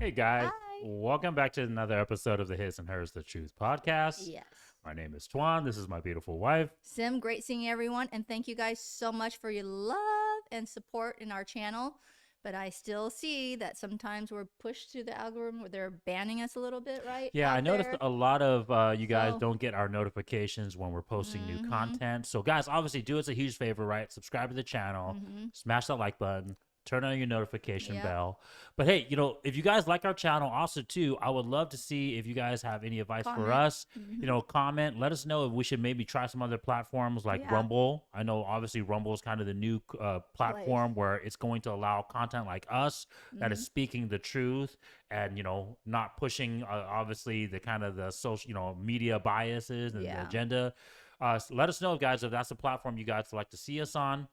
Hey guys, Hi. welcome back to another episode of the His and Hers the Truth podcast. Yes. My name is Tuan. This is my beautiful wife. Sim, great seeing everyone. And thank you guys so much for your love and support in our channel. But I still see that sometimes we're pushed to the algorithm where they're banning us a little bit, right? Yeah, I noticed a lot of you guys So- don't get our notifications when we're posting new content. So guys, obviously do us a huge favor, right? Subscribe to the channel, smash that like button, turn on your notification Yep. bell. But hey, if you guys like our channel also too, I would love to see if you guys have any advice for Comment. us. Comment, let us know if we should maybe try some other platforms like Yeah. Rumble. I know obviously Rumble is kind of the new platform where it's going to allow content like us that is speaking the truth and not pushing obviously the kind of the social media biases and the Yeah. agenda. So let us know, guys, if that's the platform you guys would like to see us on.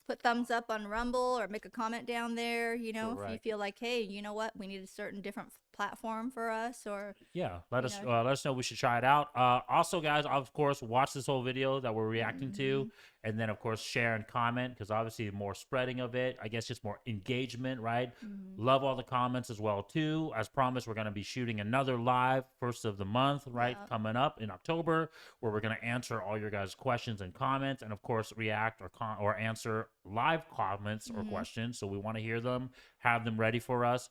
Put thumbs up on Rumble or make a comment down there, if you Correct. feel like, hey, you know what, we need a certain different platform for us, or Yeah, let us know. We should try it out. Also, guys, of course, watch this whole video that we're reacting to, and then of course share and comment, because obviously more spreading of it, I guess, just more engagement, right? Love all the comments as well too. As promised, we're going to be shooting another live first of the month, right? Yep. Coming up in October, where we're going to answer all your guys' questions and comments, and of course react or answer live comments or questions. So we want to hear them, have them ready for us.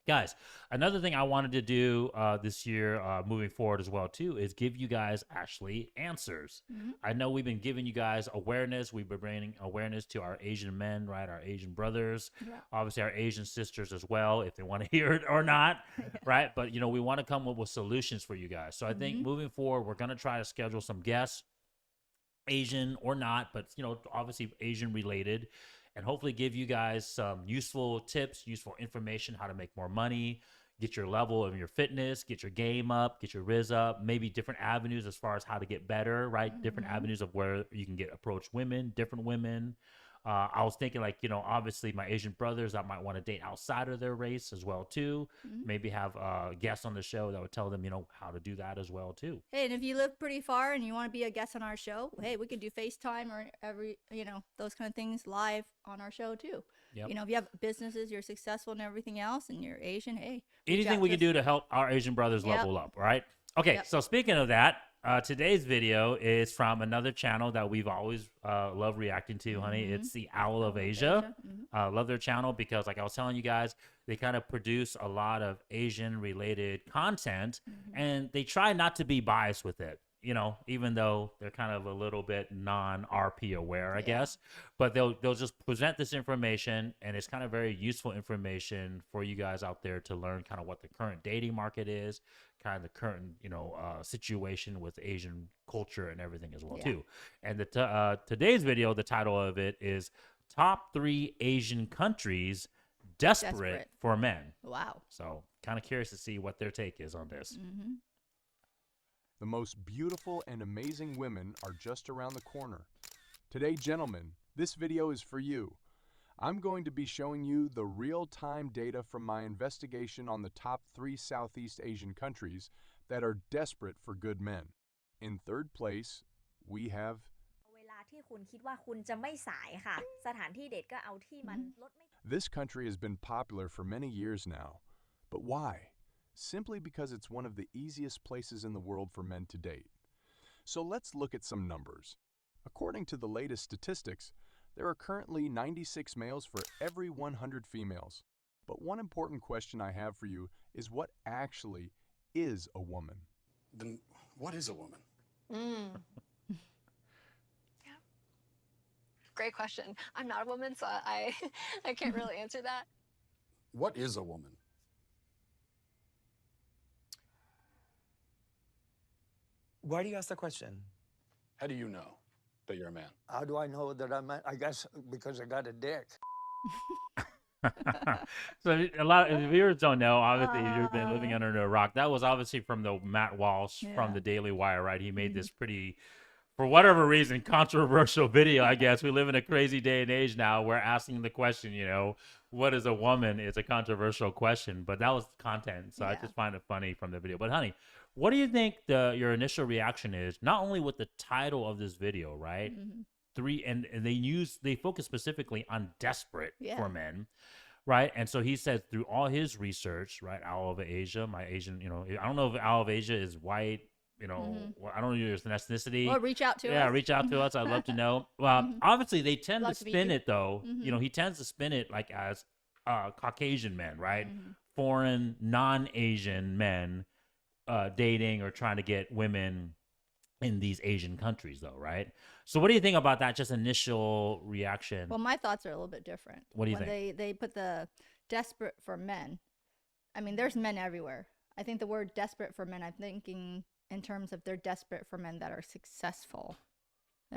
Guys, another thing I wanted to do this year, moving forward as well too, is give you guys actually answers. I know we've been giving you guys awareness. We've been bringing awareness to our Asian men, right? Our Asian brothers, obviously our Asian sisters as well, if they want to hear it or not, right? But we want to come up with solutions for you guys. So I think moving forward, we're gonna try to schedule some guests, Asian or not, but obviously Asian related, and hopefully give you guys some useful tips, useful information, how to make more money, get your level of your fitness, get your game up, get your riz up, maybe different avenues as far as how to get better, right? Different avenues of where you can approach women, different women. I was thinking, like, obviously my Asian brothers that might want to date outside of their race as well too. Maybe have guests on the show that would tell them, how to do that as well too. hey, and if you live pretty far and you want to be a guest on our show, hey, we could do FaceTime or those kind of things live on our show too. Yep. If you have businesses, you're successful and everything else, and you're Asian, hey, Anything we can do to help our Asian brothers level up, right? Okay, so speaking of that, today's video is from another channel that we've always loved reacting to, honey. It's the Owl of Asia. Love their channel because, like I was telling you guys, they kind of produce a lot of Asian-related content, and they try not to be biased with it. Even though they're kind of a little bit non-RP aware, I guess, but they'll just present this information, and it's kind of very useful information for you guys out there to learn kind of what the current dating market is, kind of the current situation with Asian culture and everything as well too. And today's video, the title of it is "Top 3 Asian Countries Desperate for Men." Wow. So kind of curious to see what their take is on this. The most beautiful and amazing women are just around the corner. Today, gentlemen, this video is for you. I'm going to be showing you the real-time data from my investigation on the top 3 Southeast Asian countries that are desperate for good men. In third place, we have เวลาที่คุณคิดว่าคุณจะไม่สายค่ะสถานที่เดทก็เอาที่มันลดไม่ This country has been popular for many years now. But why? Simply because it's one of the easiest places in the world for men to date. So let's look at some numbers. According to the latest statistics, there are currently 96 males for every 100 females. But one important question I have for you is what actually is a woman? Then what is a woman? Yeah. Great question. I'm not a woman, so I I can't really answer that. What is a woman? Why do you ask the question? How do you know that you're a man? How do I know that I'm? I guess because I got a dick. So a lot of viewers don't know, obviously, if you've been living under a rock, that was obviously from the Matt Walsh from the Daily Wire, right? He made this pretty, for whatever reason, controversial video, I guess. We live in a crazy day and age now. We're asking the question, what is a woman? It's a controversial question, but that was content. So I just find it funny from the video. But honey, what do you think your initial reaction is, not only with the title of this video, right? And they focus specifically on desperate for men. right? And so he said through all his research, right, Owl of Asia, my Asian, I don't know if Owl of Asia is white, I don't know his ethnicity. Well, reach out to Yeah, us. reach out to us. I'd love to know. Well, obviously they tend Love to to meet spin you. it though. He tends to spin it like as Caucasian men, right? Foreign, non-Asian men dating or trying to get women in these Asian countries, though, right? So, what do you think about that? Just initial reaction. Well, my thoughts are a little bit different. What do you when think? They put the desperate for men. I mean, there's men everywhere. I think the word desperate for men, I'm thinking in terms of they're desperate for men that are successful.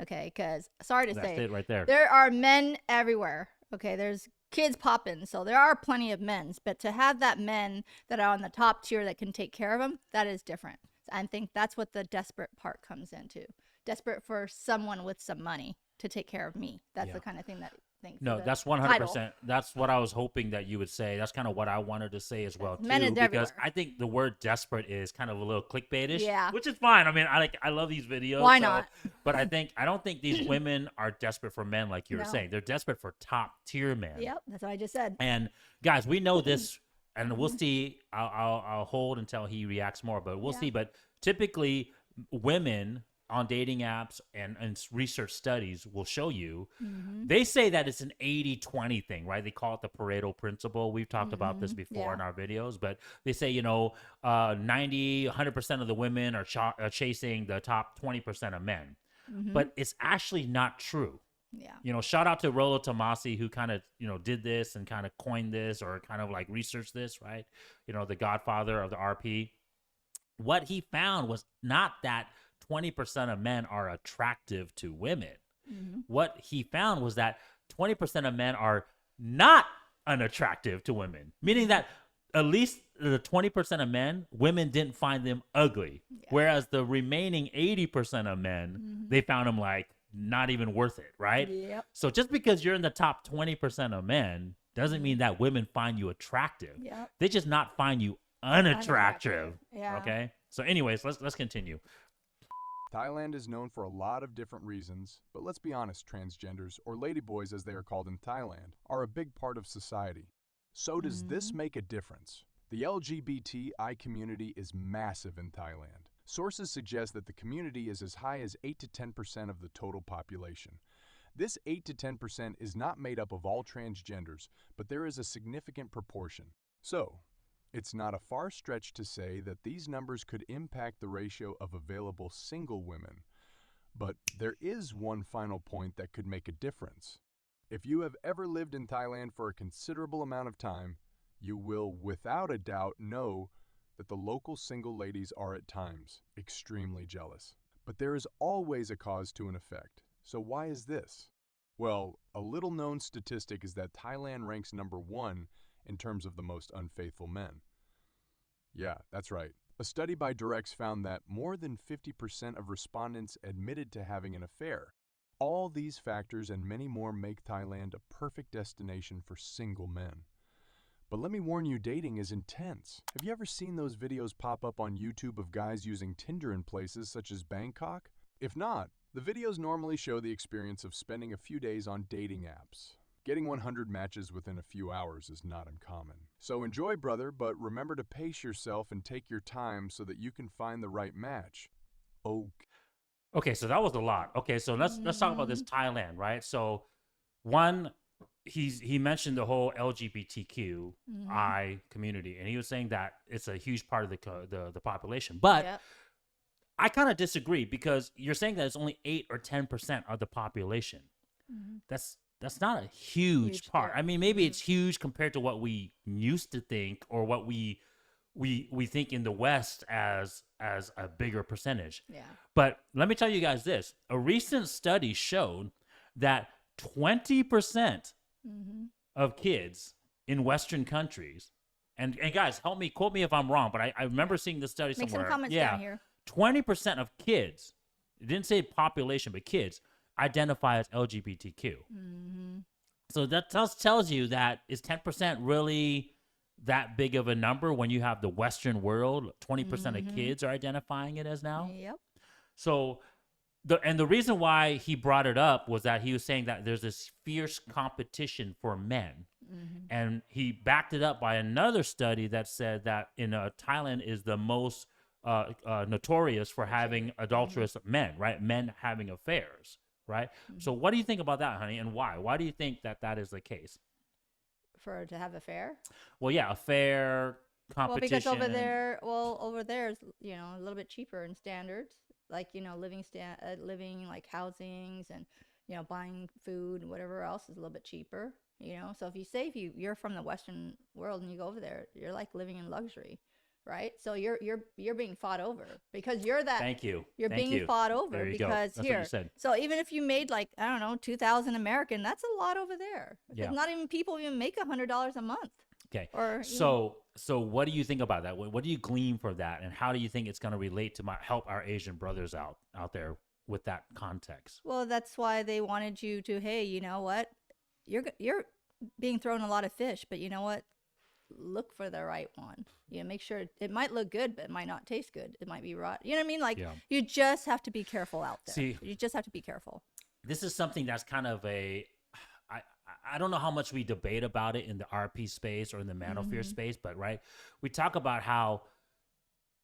Okay, because sorry to That's say, it right there. there are men everywhere. Okay, there's kids popping, so there are plenty of men's. But to have that men that are on the top tier that can take care of them, that is different. I think that's what the desperate part comes into. Desperate for someone with some money to take care of me. That's the kind of thing that thinks. No, that's 100%. That's what I was hoping that you would say. That's kind of what I wanted to say as well, too. Men is because everywhere. I think the word desperate is kind of a little clickbaitish. Yeah. Which is fine. I mean, I love these videos. Why not? But I don't think these women are desperate for men like you were No. saying. They're desperate for top tier men. Yep, that's what I just said. And guys, we know this, and we'll see. I'll hold until he reacts more, but we'll see. But typically, women on dating apps and research studies will show you, they say that it's an 80-20 thing, right? They call it the Pareto principle. We've talked about this before in our videos, but they say, 100% of the women are chasing the top 20% of men. But it's actually not true. Yeah. Shout out to Rollo Tomasi, who kind of, did this and kind of coined this or kind of like researched this, right? The godfather of the RP. What he found was not that 20% of men are attractive to women. What he found was that 20% of men are not unattractive to women, meaning that at least the 20% of men, women didn't find them ugly. Whereas the remaining 80% of men, they found them like not even worth it, right? Yep. So just because you're in the top 20% of men doesn't mean that women find you attractive. Yep. They just not find you unattractive. Yeah. Okay. So anyways, let's continue. Thailand is known for a lot of different reasons, but let's be honest, transgenders, or ladyboys as they are called in Thailand, are a big part of society. So does this make a difference? The LGBTI community is massive in Thailand. Sources suggest that the community is as high as 8 to 10% of the total population. This 8 to 10% is not made up of all transgenders, but there is a significant proportion. So, it's not a far stretch to say that these numbers could impact the ratio of available single women. But there is one final point that could make a difference. If you have ever lived in Thailand for a considerable amount of time, you will without a doubt know that the local single ladies are at times extremely jealous. But there is always a cause to an effect. So why is this? Well, a little known statistic is that Thailand ranks number 1 in terms of the most unfaithful men. Yeah, that's right. A study by Durex found that more than 50% of respondents admitted to having an affair. All these factors and many more make Thailand a perfect destination for single men. But let me warn you, dating is intense. Have you ever seen those videos pop up on YouTube of guys using Tinder in places such as Bangkok? If not, the videos normally show the experience of spending a few days on dating apps. Getting 100 matches within a few hours is not uncommon. So enjoy, brother, but remember to pace yourself and take your time so that you can find the right match. Okay, so that was a lot. Okay, so let's talk about this Thailand, right? So one, he mentioned the whole LGBTQI community, and he was saying that it's a huge part of the population. But I kind of disagree, because you're saying that it's only 8 or 10% of the population. That's not a huge part. I mean, maybe it's huge compared to what we used to think, or what we think in the West as a bigger percentage. Yeah. But let me tell you guys this. A recent study showed that 20% of kids in Western countries, and guys, help me, quote me if I'm wrong, but I remember seeing this study Make somewhere. some comments down here. 20% of kids, it didn't say population, but kids, identify as LGBTQ. So that tells you that is 10% really that big of a number when you have the Western world, 20% of kids are identifying it as now? Yep. So the reason why he brought it up was that he was saying that there's this fierce competition for men And he backed it up by another study that said that in Thailand is the most notorious for having adulterous men, right? Men having affairs, right? So what do you think about that, honey, and why? Why do you think that that is the case? For to have affair. Well, yeah, affair, Well, competition. because over there is a little bit cheaper in standards, like living like housings and buying food and whatever else is a little bit cheaper. So if you're from the Western world and you go over there, you're like living in luxury, right? So you're being fought over because you're that. Thank you. You're Thank being you. fought over There you go. because That's what here. you said. So even if you made like I don't know 2,000 American, that's a lot over there. Yeah. Not even people even make $100 a month. Okay. Or so what do you think about that? What do you glean from that, and how do you think it's going to relate to help our Asian brothers out there with that context? Well, that's why they wanted you to. Hey, you know what? You're being thrown a lot of fish, but you know what? Look for the right one. Make sure it might look good, but it might not taste good. It might be rot. You know what I mean? Like you just have to be careful out there. See, you just have to be careful. This is something that's kind of I don't know how much we debate about it in the RP space or in the manosphere space, but right, we talk about how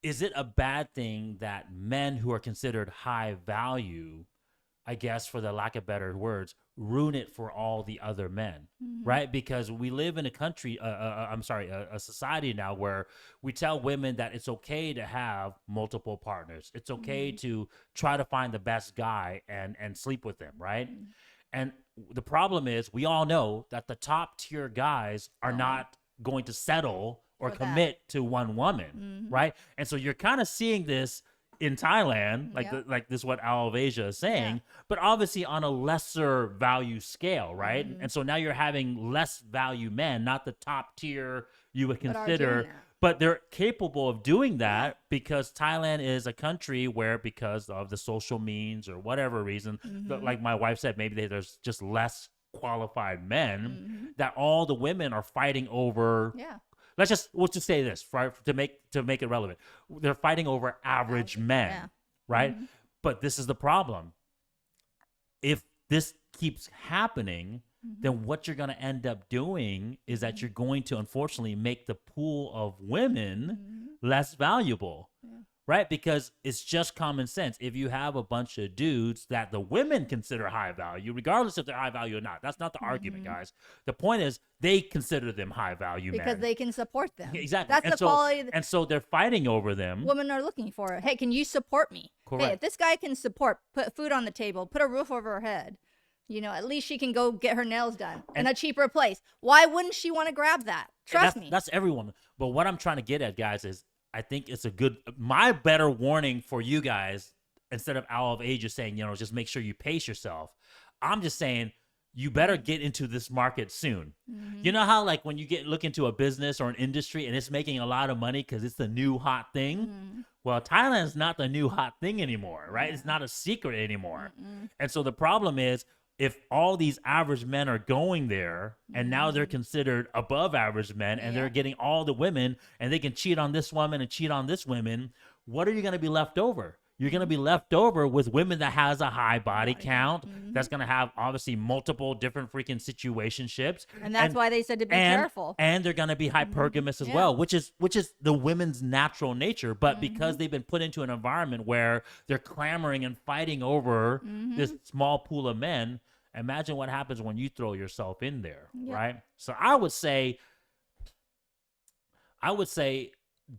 is it a bad thing that men who are considered high value, I guess for the lack of better words, ruin it for all the other men, right? Because we live in a country, a society now where we tell women that it's okay to have multiple partners. It's okay to try to find the best guy and sleep with them, right? And the problem is we all know that the top tier guys are not going to settle or commit to one woman, right? And so you're kind of seeing this in Thailand, like this is what Owl of Asia is saying, but obviously on a lesser value scale, right? And so now you're having less value men, not the top tier you would consider, but they're capable of doing that because Thailand is a country where, because of the social means or whatever reason, like my wife said, maybe there's just less qualified men that all the women are fighting over. Yeah. We'll just say this to make it relevant. They're fighting over average men, right? But this is the problem. If this keeps happening, then what you're going to end up doing is that you're going to unfortunately make the pool of women less valuable. Right? Because it's just common sense. If you have a bunch of dudes that the women consider high value, regardless if they're high value or not, that's not the argument, guys. The point is they consider them high value men. Because they can support them. Exactly. That's the quality. And so they're fighting over them. Women are looking for it. Hey, can you support me? Correct. Hey, if this guy can put food on the table, put a roof over her head, at least she can go get her nails done in a cheaper place. Why wouldn't she want to grab that? Trust me. That's everyone. But what I'm trying to get at, guys, is I think it's my better warning for you guys, instead of Owl of Asia saying, just make sure you pace yourself. I'm just saying you better get into this market soon. You know how like when you look into a business or an industry and it's making a lot of money because it's the new hot thing? Well, Thailand's not the new hot thing anymore, right? Yeah. It's not a secret anymore. And so the problem is, if all these average men are going there and now they're considered above average men and they're getting all the women and they can cheat on this woman and cheat on this woman, what are you going to be left over? You're going to be left over with women that has a high body count, that's going to have obviously multiple different freaking situationships. And that's why they said to be careful. And they're going to be hypergamous as well, which is the women's natural nature. But because they've been put into an environment where they're clamoring and fighting over this small pool of men, imagine what happens when you throw yourself in there, right? So I would say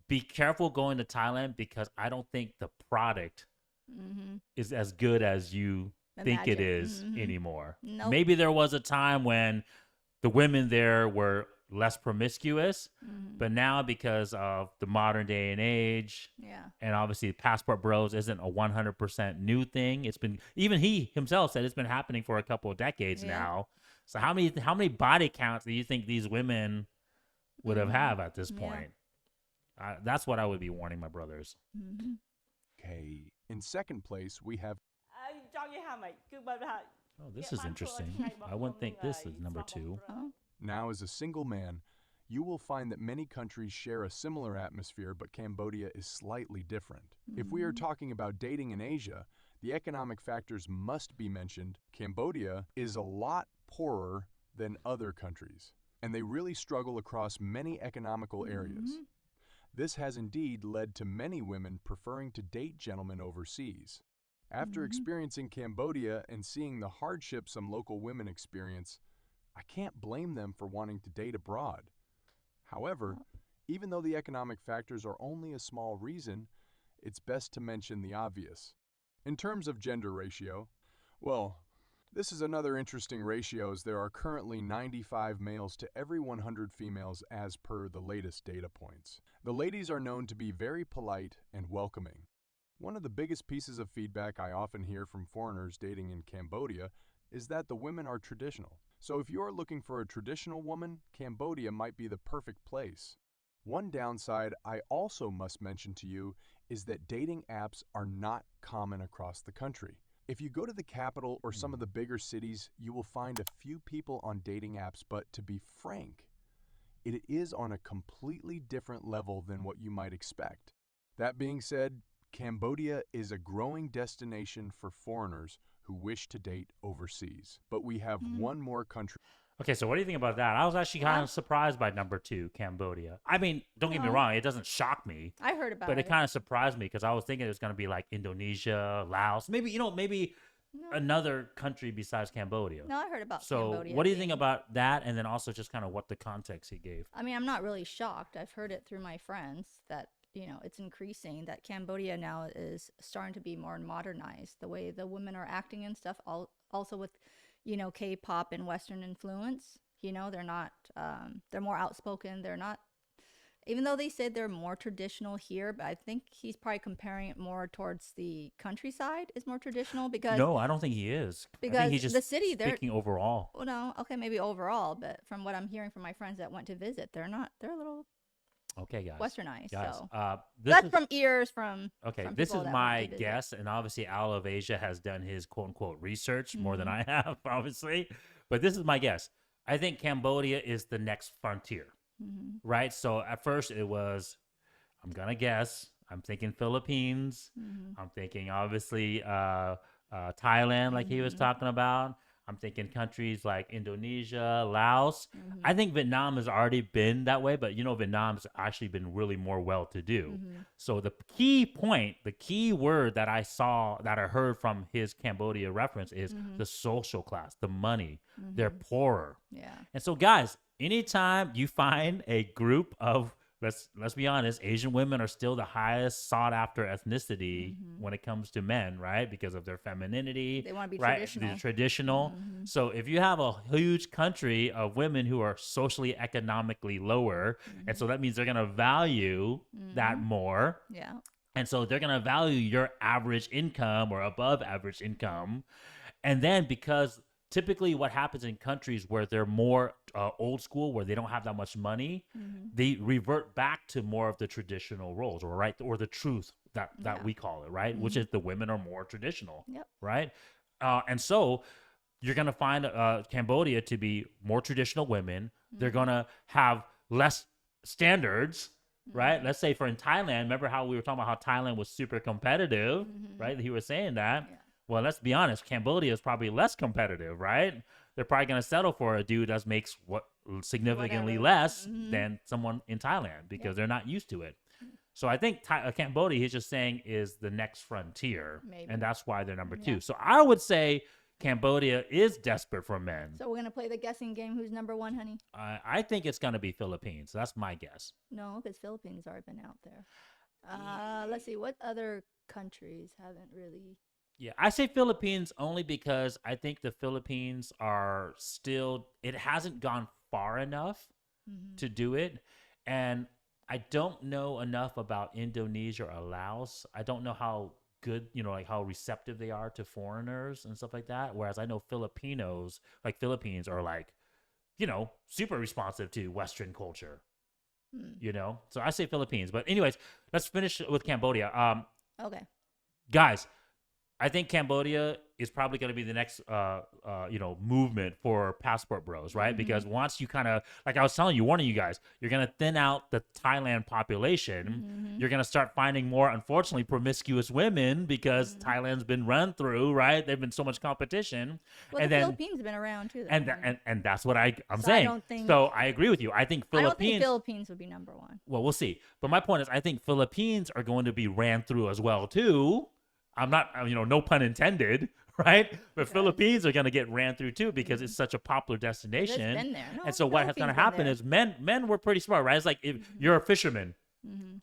be careful going to Thailand because I don't think the product is as good as you think it is anymore. Nope. Maybe there was a time when the women there were less promiscuous, but now because of the modern day and age, and obviously Passport Bros isn't a 100% new thing. It's been, even he himself said it's been happening for a couple of decades now. So how many body counts do you think these women would have at this point? That's what I would be warning my brothers. Okay. In second place, we have Oh, this is interesting. I wouldn't think this is number 2. Now, as a single man, you will find that many countries share a similar atmosphere, but Cambodia is slightly different. If we are talking about dating in Asia, the economic factors must be mentioned. Cambodia is a lot poorer than other countries. and they really struggle across many economical areas. Mhm. This has indeed led to many women preferring to date gentlemen overseas. After Mhm. experiencing Cambodia and seeing the hardships some local women experience, I can't blame them for wanting to date abroad. However, even though the economic factors are only a small reason, it's best to mention the obvious. In terms of gender ratio, well, this is another interesting ratio as there are currently 95 males to every 100 females as per the latest data points. The ladies are known to be very polite and welcoming. One of the biggest pieces of feedback I often hear from foreigners dating in Cambodia is that the women are traditional. So if you're looking for a traditional woman, Cambodia might be the perfect place. One downside I also must mention to you is that dating apps are not common across the country. If you go to the capital or some of the bigger cities, you will find a few people on dating apps, but to be frank, it is on a completely different level than what you might expect. That being said, Cambodia is a growing destination for foreigners who wish to date overseas. But we have one more country. Okay, so what do you think about that? I was actually kind Huh? of surprised by number 2, Cambodia. I mean, don't get me No. wrong, it doesn't shock me, I heard about but it. it kind of surprised me because I was thinking it was going to be like Indonesia, Laos, maybe maybe No. another country besides Cambodia. No, I heard about So, Cambodia. what do you think being- about that? And then also just kind of what the context he gave. I mean, I'm not really shocked. I've heard it through my friends that, it's increasing, that Cambodia now is starting to be more modernized. The way the women are acting and stuff, also with, K-pop and Western influence. They're not, they're more outspoken. They're not, even though they said they're more traditional here, but I think he's probably comparing it more towards the countryside is more traditional because, No, I don't think he is. I because think he's just the city, they're, speaking overall. well, no, okay, maybe overall, but from what I'm hearing from my friends that went to visit, they're a little Okay, guys. westernized. Guys, So this that's is, from ears from okay, from this people is that went my to visit. guess, and obviously Al of Asia has done his quote unquote research more than Mm-hmm. I have, obviously. But this is my guess. I think Cambodia is the next frontier, Mhm. right? So at first it was, I'm gonna guess, I'm thinking Philippines, Mhm. I'm thinking obviously Thailand, like he was Mhm. talking about. I'm thinking countries like Indonesia, Laos. Mhm. I think Vietnam has already been that way, but Vietnam's actually been really more well to do. Mhm. So the key point, the key word that I heard from his Cambodia reference is Mhm. the social class, the money. Mhm. They're poorer. Yeah. And so guys, anytime you find a group of let's be honest, Asian women are still the highest sought after ethnicity when it comes to men, right? Because of their femininity. They wanna be right? traditional. They're traditional. Mhm. So if you have a huge country of women who are socially economically lower, and so that means they're gonna value that more. Yeah. And so they're going to value your average income or above average income. And then because typically what happens in countries where they're more old school, where they don't have that much money, they revert back to more of the traditional roles or the truth that Yeah. we call it, right? Which is the women are more traditional, Yep. right? And so you're going to find Cambodia to be more traditional women. They're going to have less standards, right? Let's say in Thailand, remember how we were talking about how Thailand was super competitive, right? He was saying that. Yeah. Well, let's be honest, Cambodia is probably less competitive, right? They're probably going to settle for a dude that makes significantly Whatever. less than someone in Thailand because they're not used to it. So I think Cambodia, he's just saying, is the next frontier, Maybe. and that's why they're number Yeah. 2. So I would say Cambodia is desperate for men. So we're gonna play the guessing game. Who's number one, honey? I think it's going to be Philippines. That's my guess. No, because Philippines already been out there. Let's see. What other countries haven't really? Yeah, I say Philippines only because I think the Philippines are still, it hasn't gone far enough to do it. And I don't know enough about Indonesia or Laos. I don't know how good, like how receptive they are to foreigners and stuff like that. Whereas I know Philippines are like, super responsive to Western culture, So I say Philippines. But anyways, let's finish with Cambodia. Okay. Guys, I think Cambodia is probably going to be the next, movement for passport bros, right? Because once you kind of, like I was telling you, warning you guys, you're going to thin out the Thailand population. You're going to start finding more, unfortunately, promiscuous women because Thailand's been run through, right? There've been so much competition. Well, and the then, Philippines have been around too. and that's what I'm So I saying. don't think- So I agree with you. I think I don't think Philippines. Philippines would be number one. Well, we'll see. But my point is, I think Philippines are going to be ran through as well too. I'm not, no pun intended, right? But Philippines are going to get ran through too because it's such a popular destination. It's been there. No, And so what has going to Philippines been happen there. is men were pretty smart, right? It's like if you're a fisherman,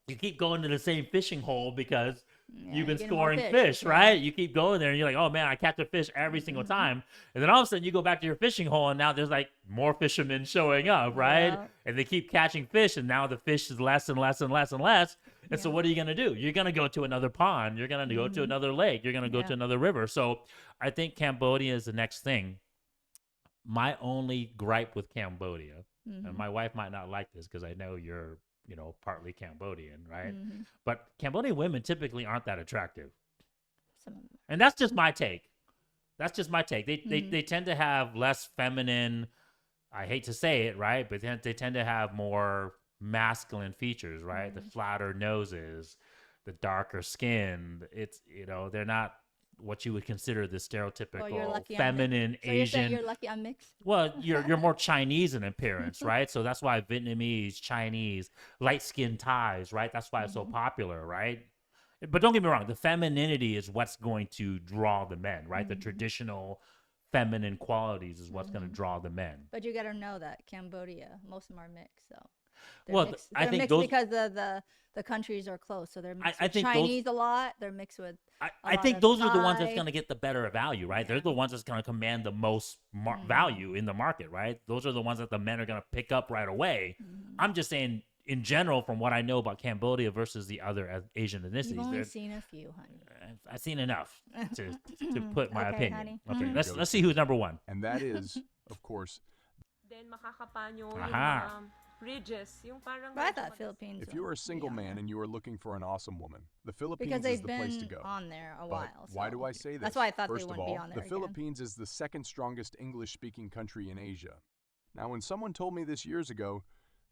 you keep going to the same fishing hole because you've been you're getting more scoring fish, fish, yeah. right? You keep going there and you're like, oh man, I catch a fish every single time. And then all of a sudden you go back to your fishing hole and now there's like more fishermen showing up, right? Yeah. And they keep catching fish and now the fish is less and less and less and less. And so what are you going to do? You're going to go to another pond. You're going to go to another lake. You're going to go to another river. So I think Cambodia is the next thing. My only gripe with Cambodia, and my wife might not like this because I know you're, partly Cambodian, right? But Cambodian women typically aren't that attractive. Some of them. And that's just my take. They tend to have less feminine, I hate to say it, right? But then they tend to have more masculine features, right? The flatter noses, the darker skin. It's, they're not what you would consider the stereotypical feminine So you're saying Asian. you're lucky I'm mixed? Well, you're more Chinese in appearance, right? So that's why Vietnamese, Chinese, light-skinned Thais, right? That's why it's so popular, right? But don't get me wrong, the femininity is what's going to draw the men, right? The traditional feminine qualities is what's going to draw the men. But you got to know that Cambodia, most of them are mixed. So Well, mixed. I They're think mixed those- because the countries are close. So they're mixed I with think those- Chinese a lot. They're mixed with I lot think of those are the ones that's Thai. going to get the better value, right? They're the ones that's going to command the most value in the market, right? Those are the ones that the men are going to pick up right away. I'm just saying, in general, from what I know about Cambodia versus the other Asian ethnicities, You've only they're- seen a few, honey. I've seen enough to put my Okay, opinion. honey. Okay, let's see who's number one. And that is, of course, Then makakapanyo yung Aha. ridges, yung parang But I medyo thought matas- Philippines. if you are a single man and you are looking for an awesome woman, the Philippines because is they've the place been to go. on there a But while. why so do I say this? That's why I thought First they of wouldn't all, be on there the again. Philippines is the second strongest English-speaking country in Asia. Now, when someone told me this years ago,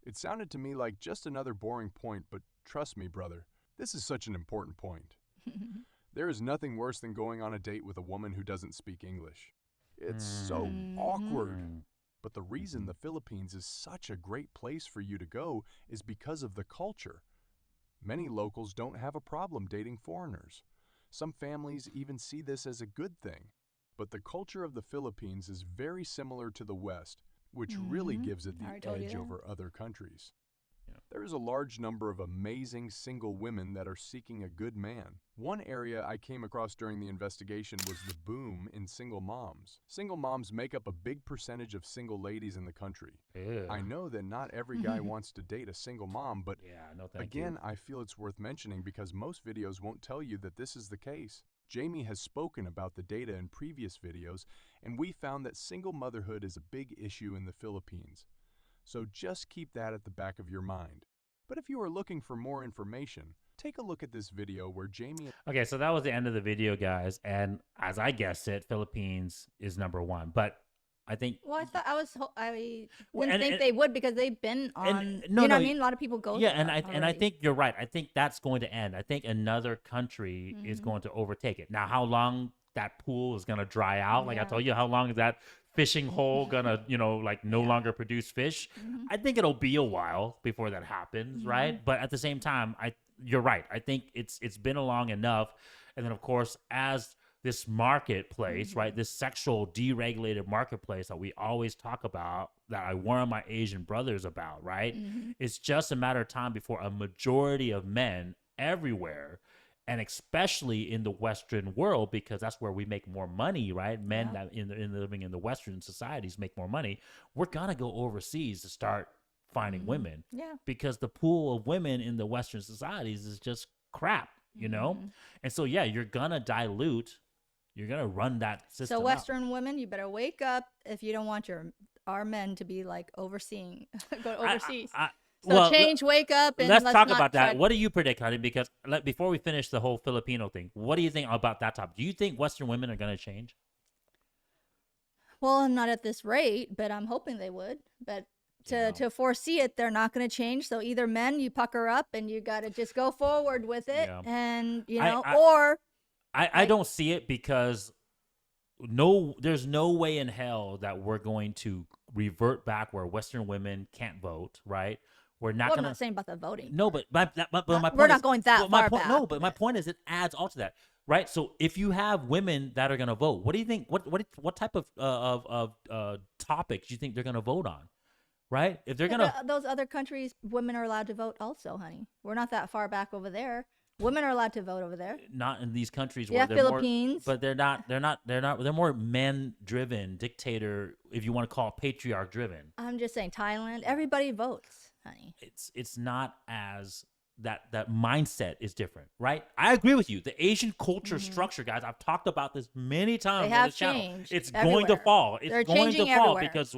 it sounded to me like just another boring point, but trust me, brother, this is such an important point. There is nothing worse than going on a date with a woman who doesn't speak English. It's so awkward. But the reason the Philippines is such a great place for you to go is because of the culture. Many locals don't have a problem dating foreigners. Some families even see this as a good thing. But the culture of the Philippines is very similar to the West, which really gives it I already the told you edge that. over other countries. There is a large number of amazing single women that are seeking a good man. One area I came across during the investigation was the boom in single moms. Single moms make up a big percentage of single ladies in the country. Ew. I know that not every guy wants to date a single mom, but Yeah, no thank again, you. I feel it's worth mentioning because most videos won't tell you that this is the case. Jamie has spoken about the data in previous videos, and we found that single motherhood is a big issue in the Philippines. So just keep that at the back of your mind. But if you are looking for more information, take a look at this video where Jamie... Okay, so that was the end of the video, guys. And as I guessed it, Philippines is number one. But I think Well, I thought I Well, didn't think and- they would because they've been on. no, you know what no, I mean? A lot of people go. yeah, through and that I already. think you're right. I think that's going to end. I think another country is going to overtake it. Now, how long that pool is going to dry out? Like I Yeah. told you, how long is that fishing hole gonna, no longer produce fish? I think it'll be a while before that happens, right? But at the same time, you're right. I think it's been along enough, and then of course as this marketplace, right? This sexual deregulated marketplace that we always talk about, that I warn my Asian brothers about, right? It's just a matter of time before a majority of men everywhere, and especially in the Western world, because that's where we make more money, right? Men that living in the Western societies make more money. We're gonna go overseas to start finding women, Yeah. because the pool of women in the Western societies is just crap, And so yeah, you're gonna dilute. You're gonna run that system. So out. Western women, you better wake up if you don't want our men to be like overseeing, go overseas. So change, wake up, and let's talk not about that. try- What do you predict, honey? Because before we finish the whole Filipino thing, what do you think about that topic? Do you think Western women are going to change? Well, not at this rate, but I'm hoping they would. But to foresee it, they're not going to change. So either men, you pucker up and you got to just go forward with it, Yeah. and I don't see it because there's no way in hell that we're going to revert back where Western women can't vote, right? We're not I'm going to. not saying about the voting. No, but my point we're not is- going that my far point, back. No, but my point is it adds all to that, right? So if you have women that are going to vote, what do you think? What type of topics do you think they're going to vote on, right? If they're going to Those other countries, women are allowed to vote also, honey. We're not that far back over there. Women are allowed to vote over there. not in these countries Yeah, where they're Philippines. more, but they're more men driven, dictator, if you want to call it patriarch driven. I'm just saying Thailand, everybody votes, honey. It's not as that mindset is different, right? I agree with you. The Asian culture structure, guys, I've talked about this many times They on have this channel. changed It's everywhere. going to fall. It's They're going to changing fall everywhere. because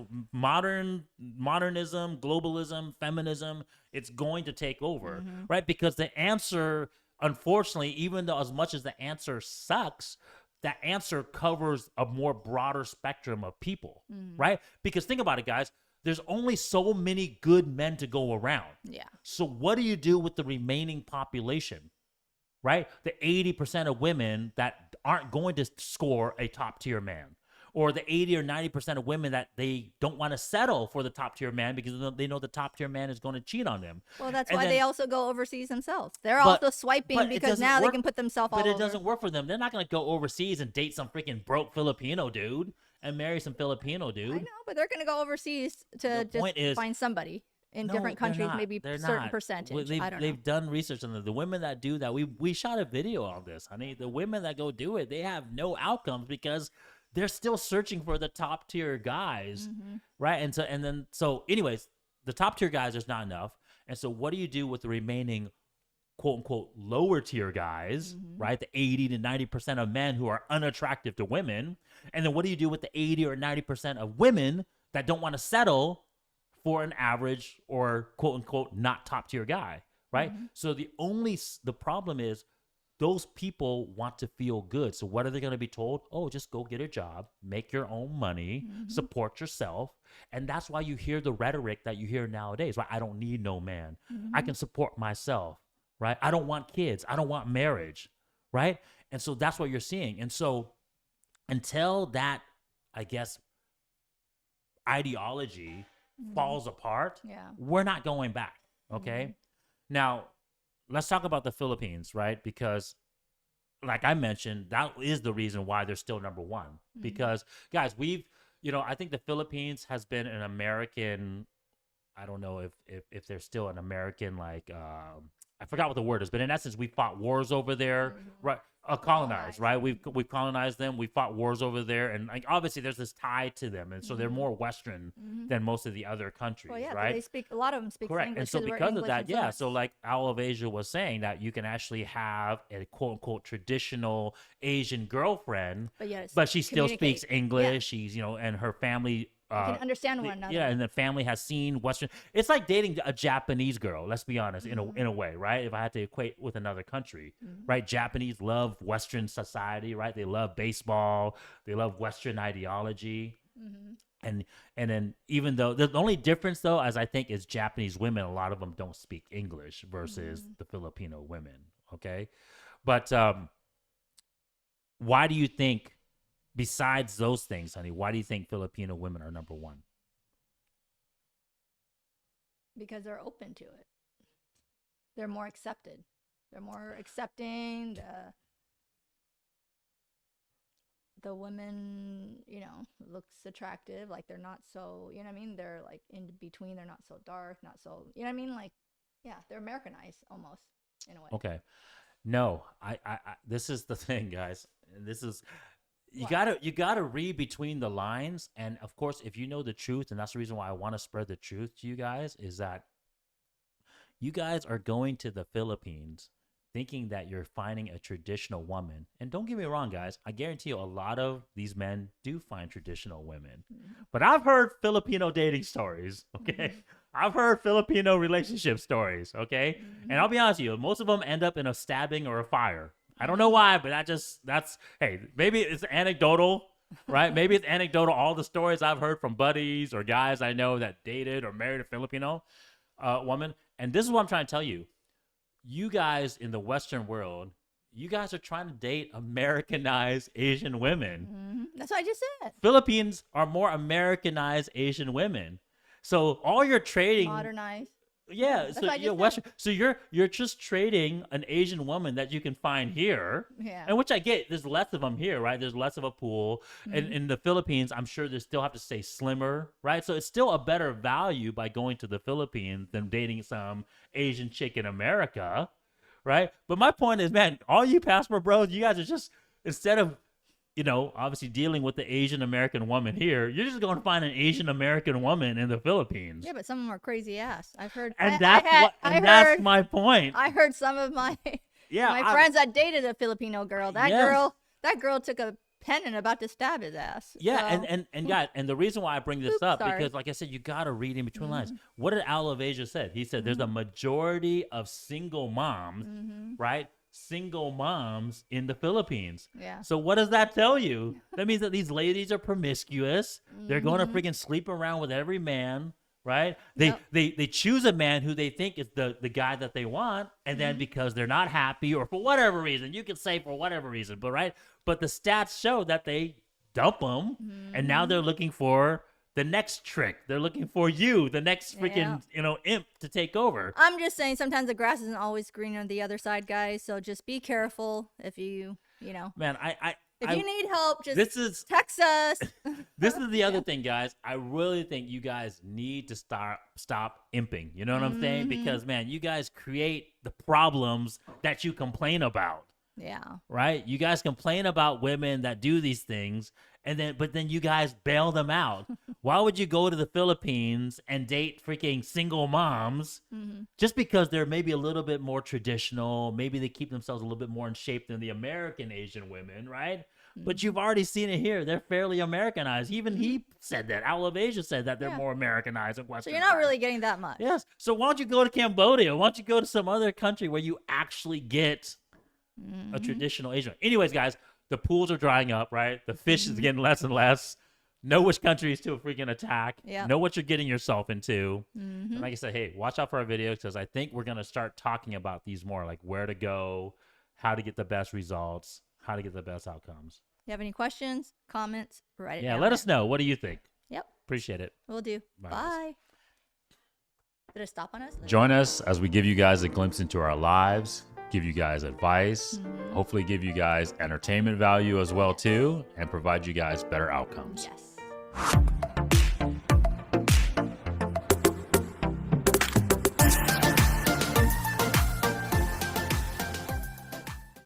modernism, globalism, feminism, it's going to take over, right? Because the answer, unfortunately, even though as much as the answer sucks, that answer covers a more broader spectrum of people, right? Because think about it, guys. There's only so many good men to go around. Yeah. So what do you do with the remaining population, right? The 80% of women that aren't going to score a top tier man, or the 80 or 90% of women that they don't want to settle for the top tier man because they know the top tier man is going to cheat on them. Well, that's And why then- they also go overseas themselves. They're But- also swiping but it because doesn't now they work- can put themselves all But it over. doesn't work for them. They're not going to go overseas and date some freaking broke Filipino dude and marry some Filipino dude. I know, but they're going to go overseas to The point just is- find somebody in No, different they're countries, not. maybe They're a certain not. percentage. Well, I don't know. They've done research on the women that do that. We shot a video on this, honey. The women that go do it, they have no outcomes because they're still searching for the top tier guys, right? And so anyways, the top tier guys, there's not enough. And so what do you do with the remaining quote unquote lower tier guys, right? The 80 to 90% of men who are unattractive to women. And then what do you do with the 80 or 90% of women that don't want to settle for an average or quote unquote not top tier guy, right? So the problem is those people want to feel good. So what are they going to be told? Oh, just go get a job, make your own money, support yourself. And that's why you hear the rhetoric that you hear nowadays, right? I don't need no man. I can support myself, right? I don't want kids. I don't want marriage, right? And so that's what you're seeing. And so until that, I guess, ideology falls apart, Yeah. we're not going back, okay? Now, let's talk about the Philippines, right? Because like I mentioned, that is the reason why they're still number one. Because guys, I think the Philippines has been an American, I don't know if they're still an American, like, I forgot what the word is, but in essence, we fought wars over there, right? Colonized, right? We've colonized them. We fought wars over there, and like obviously there's this tie to them, and so they're more Western than most of the other countries, Well, yeah, right? they speak. A lot of them speak Correct. English. And so 'cause we're because of English that, yeah. influenced. So like Owl of Asia was saying that you can actually have a quote unquote traditional Asian girlfriend, But yes, but she still speaks communicate. English. Yeah. She's, and her family You can understand one another. yeah, and the family has seen Western. It's like dating a Japanese girl. Let's be honest, in a way, right? If I had to equate with another country, right? Japanese love Western society, right? They love baseball. They love Western ideology. And then even though the only difference though, as I think, is Japanese women, a lot of them don't speak English versus the Filipino women. Okay, but why do you think? Besides those things, honey, why do you think Filipino women are number one? Because they're open to it. They're more accepted. They're more accepting. The women, looks attractive. Like they're not so, you know what I mean? They're like in between. They're not so dark, not so, you know what I mean? Like, yeah, they're Americanized almost in a way. Okay. No, I this is the thing, guys. This is you What? gotta read between the lines, and of course, if you know the truth, and that's the reason why I want to spread the truth to you guys, is that you guys are going to the Philippines thinking that you're finding a traditional woman. And don't get me wrong, guys, I guarantee you a lot of these men do find traditional women. But I've heard Filipino dating stories, okay? I've heard Filipino relationship stories, okay? And I'll be honest with you, most of them end up in a stabbing or a fire. I don't know why, but hey, maybe it's anecdotal, right? Maybe it's anecdotal. All the stories I've heard from buddies or guys I know that dated or married a Filipino woman. And this is what I'm trying to tell you. You guys in the Western world, you guys are trying to date Americanized Asian women. That's what I just said. Philippines are more Americanized Asian women. So all you're trading, Modernized. yeah. That's So what I you're just Western. So you're just trading an Asian woman that you can find here, Yeah. and which I get. There's less of them here, right? There's less of a pool, and in the Philippines, I'm sure they still have to stay slimmer, right? So it's still a better value by going to the Philippines than dating some Asian chick in America, right? But my point is, man, all you passport bros, you guys are just, instead of, obviously dealing with the Asian American woman here, you're just going to find an Asian American woman in the Philippines. Yeah, but some of them are crazy ass. I've heard. And I that's heard, my point. I heard some of my Yeah, friends that dated a Filipino girl. That Yes. girl took a pen and about to stab his ass. Yeah, So- and guys, and the reason why I bring this Oops, up, sorry. because like I said, you gotta read in between lines. What did Al of Asia said? He said there's a majority of single moms, right? Single moms in the Philippines. Yeah. So what does that tell you? That means that these ladies are promiscuous. They're going to freaking sleep around with every man, right? They choose a man who they think is the guy that they want, and then because they're not happy or for whatever reason, you can say for whatever reason, but the stats show that they dump them, and now they're looking for the next trick. They're looking for you, the next freaking imp to take over. I'm just saying sometimes the grass isn't always green on the other side, guys. So just be careful if you Man, if you need help, just this is text us. this is the other thing, guys. I really think you guys need to stop imping. You know what I'm saying? Because man, you guys create the problems that you complain about. Yeah. Right? You guys complain about women that do these things, but then you guys bail them out. Why would you go to the Philippines and date freaking single moms just because they're maybe a little bit more traditional? Maybe they keep themselves a little bit more in shape than the American Asian women, right? But you've already seen it here. They're fairly Americanized. Even he said that. Owl of Asia said that they're more Americanized and So Western. you're not really getting that much. Yes. So why don't you go to Cambodia? Why don't you go to some other country where you actually get a traditional Asian? Anyways, guys, the pools are drying up, right? The fish is getting less and less. Know which countries to freaking attack. Yeah. Know what you're getting yourself into. And like I said, hey, watch out for our videos because I think we're going to start talking about these more, like where to go, how to get the best results, how to get the best outcomes. You have any questions, comments, write it Yeah, down let there. us know. What do you think? Yep, Appreciate it. we'll do. Bye. Bye. Did it stop on us? Join us as we give you guys a glimpse into our lives, give you guys advice, hopefully give you guys entertainment value as well too, and provide you guys better outcomes. Yes.